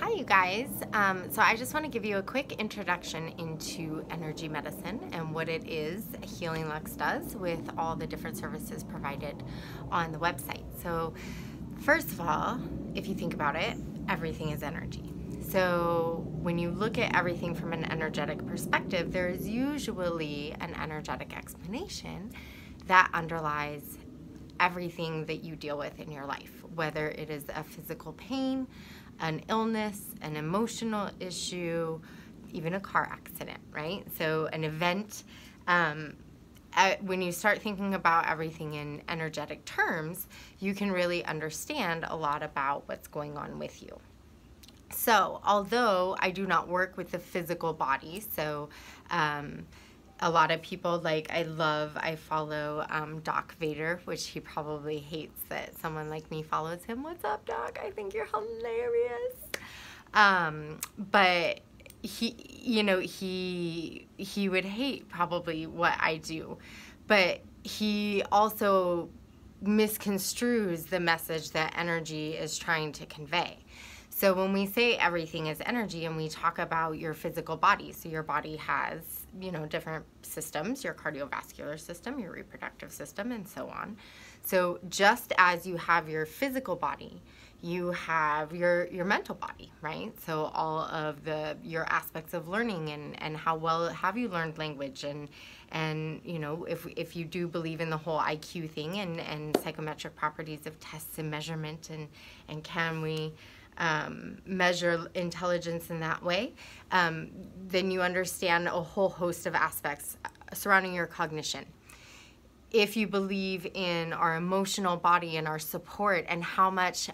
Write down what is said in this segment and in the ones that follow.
Hi, you guys. So I just want to give you a quick introduction into energy medicine and what it is Healing Lux does with all the different services provided on the website. So first of all, if you think about it, everything is energy. So when you look at everything from an energetic perspective, there is usually an energetic explanation that underlies everything that you deal with in your life, whether it is a physical pain, an illness, an emotional issue, even a car accident, right? So an event, when you start thinking about everything in energetic terms, you can really understand a lot about what's going on with you. So although I do not work with the physical body, so a lot of people, I follow Doc Vader, which he probably hates that someone like me follows him. What's up, Doc? I think you're hilarious. But he would hate probably what I do, but he also misconstrues the message that energy is trying to convey. So when we say everything is energy and we talk about your physical body, so your body has, different systems, your cardiovascular system, your reproductive system, and so on. So just as you have your physical body, you have your mental body, right? So all of your aspects of learning and how well have you learned language and if you do believe in the whole IQ thing and psychometric properties of tests and measurement and can we measure intelligence in that way, then you understand a whole host of aspects surrounding your cognition. If you believe in our emotional body and our support and how much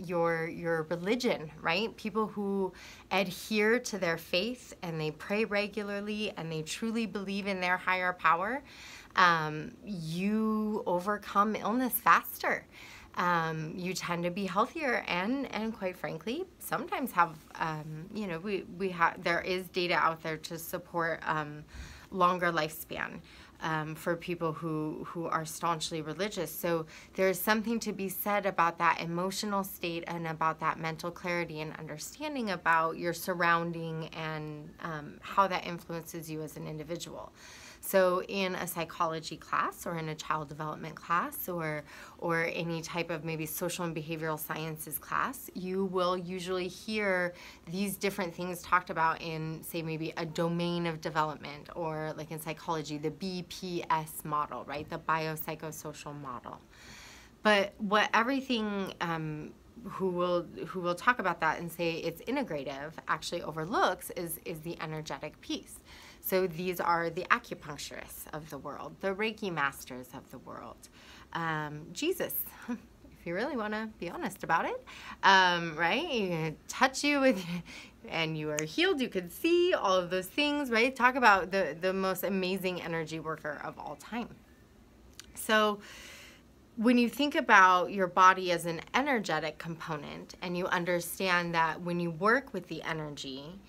your religion, right? People who adhere to their faith and they pray regularly and they truly believe in their higher power, you overcome illness faster. You tend to be healthier and quite frankly, sometimes have, there is data out there to support longer lifespan for people who are staunchly religious. So there's something to be said about that emotional state and about that mental clarity and understanding about your surrounding and how that influences you as an individual. So in a psychology class or in a child development class or any type of maybe social and behavioral sciences class, you will usually hear these different things talked about in, say, maybe a domain of development, or like in psychology, the BPS model, right? The biopsychosocial model. But what everything who will talk about that and say it's integrative actually overlooks is the energetic piece. So these are the acupuncturists of the world, the Reiki masters of the world, Jesus, if you really want to be honest about it, right? You can touch you with, and you are healed. You could see all of those things, right? Talk about the most amazing energy worker of all time. So when you think about your body as an energetic component and you understand that when you work with the energy,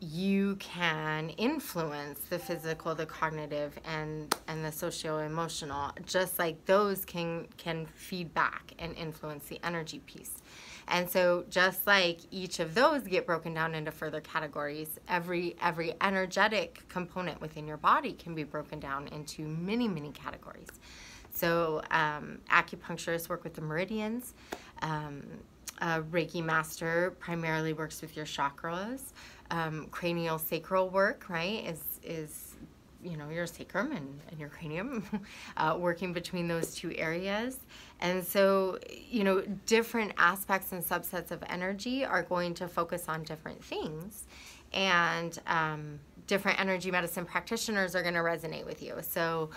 you can influence the physical, the cognitive, and the socio-emotional, just like those can feed back and influence the energy piece. And so just like each of those get broken down into further categories, every energetic component within your body can be broken down into many, many categories. So acupuncturists work with the meridians. A Reiki master primarily works with your chakras. Cranial sacral work, right, is your sacrum and your cranium, working between those two areas. And so, different aspects and subsets of energy are going to focus on different things. And different energy medicine practitioners are going to resonate with you. So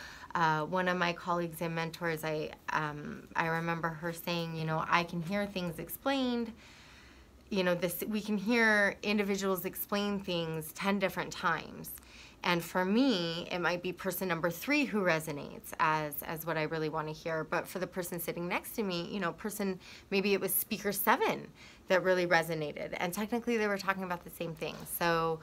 one of my colleagues and mentors, I remember her saying, I can hear things explained. We can hear individuals explain things 10 different times. And for me, it might be person number 3 who resonates as what I really want to hear. But for the person sitting next to me, maybe it was speaker 7 that really resonated. And technically they were talking about the same thing. So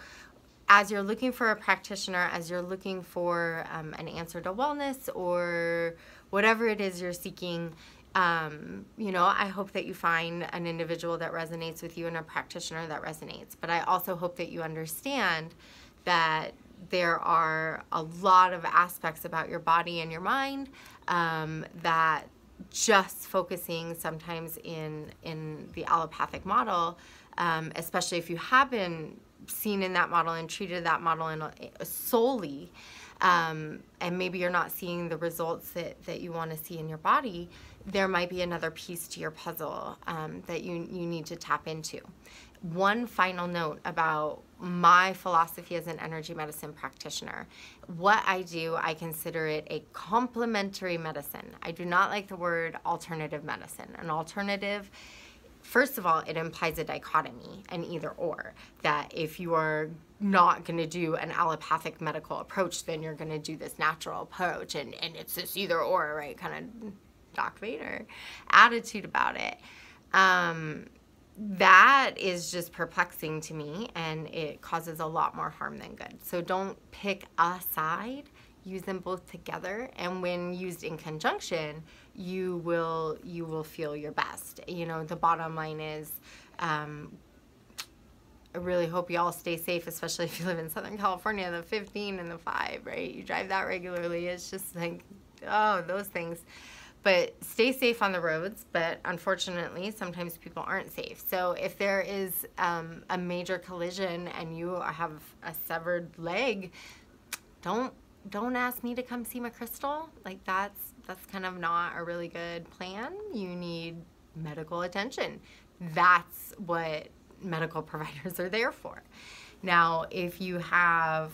as you're looking for a practitioner, as you're looking for an answer to wellness or whatever it is you're seeking, You know, I hope that you find an individual that resonates with you and a practitioner that resonates. But I also hope that you understand that there are a lot of aspects about your body and your mind that just focusing sometimes in the allopathic model, especially if you have been seen in that model and treated that model solely, and maybe you're not seeing the results that you want to see in your body, there might be another piece to your puzzle that you need to tap into. One final note about my philosophy as an energy medicine practitioner. What I do, I consider it a complementary medicine. I do not like the word alternative medicine. An alternative, first of all, it implies a dichotomy, an either or, that if you are not going to do an allopathic medical approach, then you're going to do this natural approach, and it's this either or, right, kind of Doc Vader attitude about it. That is just perplexing to me, and it causes a lot more harm than good. So don't pick a side, use them both together, and when used in conjunction, you will feel your best. You know, the bottom line is, I really hope you all stay safe, especially if you live in Southern California, the 15 and the 5, right? You drive that regularly. It's just like, oh, those things. But stay safe on the roads, but unfortunately, sometimes people aren't safe. So if there is a major collision and you have a severed leg, don't ask me to come see my crystal. Like that's kind of not a really good plan. You need medical attention. That's what medical providers are there for. Now, if you have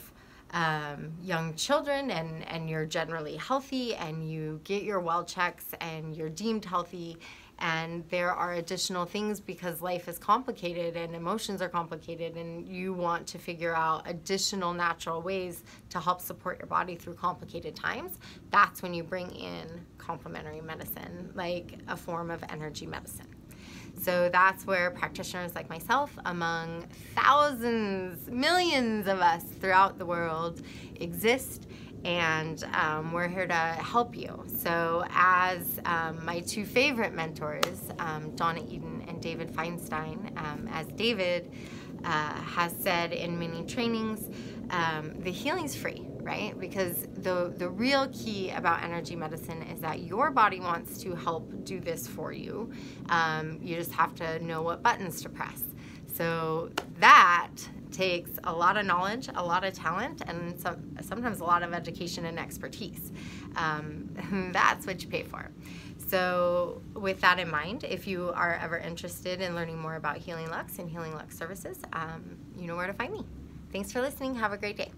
young children and you're generally healthy and you get your well checks and you're deemed healthy, and there are additional things because life is complicated and emotions are complicated, and you want to figure out additional natural ways to help support your body through complicated times, that's when you bring in complementary medicine, like a form of energy medicine. So that's where practitioners like myself, among thousands, millions of us throughout the world, exist, and we're here to help you. So as my two favorite mentors, Donna Eden and David Feinstein, as David has said in many trainings, the healing's free, right? Because the real key about energy medicine is that your body wants to help do this for you. You just have to know what buttons to press. So that takes a lot of knowledge, a lot of talent, and sometimes a lot of education and expertise. That's what you pay for. So with that in mind, if you are ever interested in learning more about Healing Lux and Healing Lux services, you know where to find me. Thanks for listening. Have a great day.